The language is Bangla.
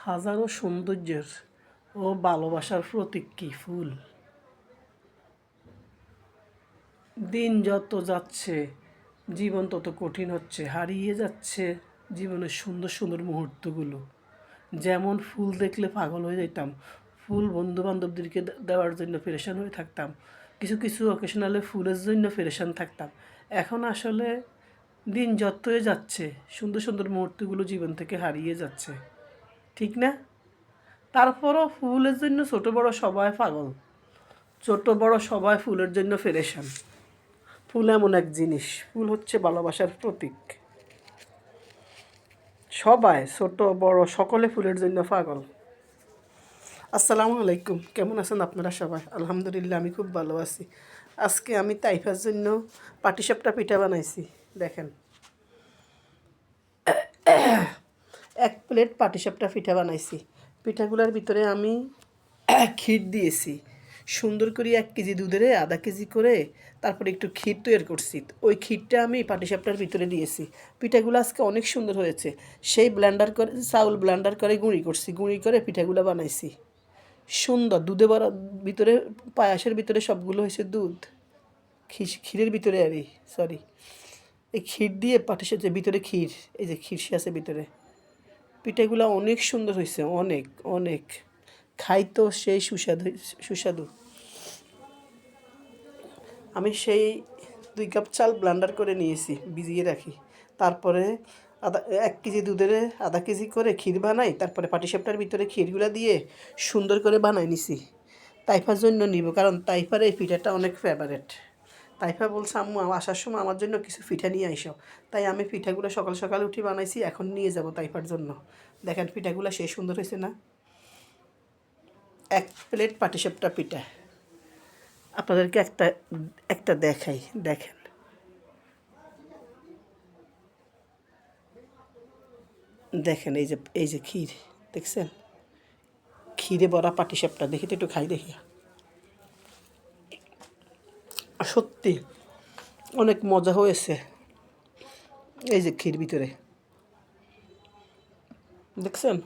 হাজারো সৌন্দর্যের ও ভালোবাসার প্রতীক কি ফুল। দিন যত যাচ্ছে জীবন তত কঠিন হচ্ছে, হারিয়ে যাচ্ছে জীবনের সুন্দর সুন্দর মুহূর্তগুলো। যেমন ফুল দেখলে পাগল হয়ে যেতাম, ফুল বন্ধু বান্ধবদেরকে দেওয়ার জন্য পেরেশান হয়ে থাকতাম, কিছু কিছু অকেশনালে ফুলের জন্য পেরেশান থাকতাম। এখন আসলে দিন যতই যাচ্ছে সুন্দর সুন্দর মুহূর্তগুলো জীবন থেকে হারিয়ে যাচ্ছে, ঠিক না? তারপরও ফুলের জন্য ছোট বড় সবাই পাগল, ছোট বড় সবাই ফুলের জন্য পেরেশান। ফুল এমন এক জিনিস, ফুল হচ্ছে ভালোবাসার প্রতীক। সবাই ছোট বড় সকলে ফুলের জন্য পাগল। আসসালামু আলাইকুম, কেমন আছেন আপনারা সবাই? আলহামদুলিল্লাহ, আমি খুব ভালো আছি। আজকে আমি তাইফার জন্য পাটিসাপটা পিঠা বানাইছি। দেখেন, 1 প্লেট পাটিসাপটা পিঠা বানাইছি। পিঠাগুলোর ভিতরে আমি ক্ষীর দিয়েছি সুন্দর করে। 1 কেজি দুধের ½ কেজি করে তারপরে একটু ক্ষীর তৈরি করছি। ওই ক্ষীরটা আমি পাটিসাপটার ভিতরে দিয়েছি। পিঠাগুলো আজকে অনেক সুন্দর হয়েছে। সেই ব্লেন্ডার করে চাউল ব্লেন্ডার করে গুঁড়ি করছি, গুঁড়ি করে পিঠাগুলো বানাইছি সুন্দর। দুধে ভরা ভিতরে, পায়াসের ভিতরে সবগুলো হয়েছে দুধ, ক্ষীরের ভিতরে সরি, এই ক্ষীর দিয়ে পাটিসাপটার ভিতরে ক্ষীর, এই যে ক্ষীর আছে ভিতরে। পিঠাগুলো অনেক সুন্দর হয়েছে, অনেক অনেক। খাইতো সেই সুস্বাদু। আমি সেই 2 কাপ চাল ব্লেন্ডার করে নিয়েছি, ভিজিয়ে রাখি। তারপরে 1 কেজি দুধের ½ কেজি করে ক্ষীর বানাই। তারপরে পাটিসাপটার ভিতরে ক্ষীরগুলো দিয়ে সুন্দর করে বানাই নিছি। তাইফার জন্য নিব, কারণ তাইফার এই পিঠাটা অনেক ফেভারেট। তাইফা বলছে, আম্মু আসার সময় আমার জন্য কিছু পিঠা নিয়ে আইসো। তাই আমি পিঠাগুলো সকাল সকাল উঠে বানাইছি, এখন নিয়ে যাব তাইফার জন্য। দেখেন পিঠাগুলো সেই সুন্দর হয়েছে না? 1 প্লেট পাটিসাপটা পিঠা আপনাদেরকে একটা একটা দেখাই। দেখেন, দেখেন এই যে ক্ষীর দেখছেন, ক্ষীরে ভরা পাটিসাপটা। দেখি তো, একটু খাই দেখি। সত্যি অনেক মজা হয়েছে। এই যে ক্ষীর ভিতরে দেখছেন।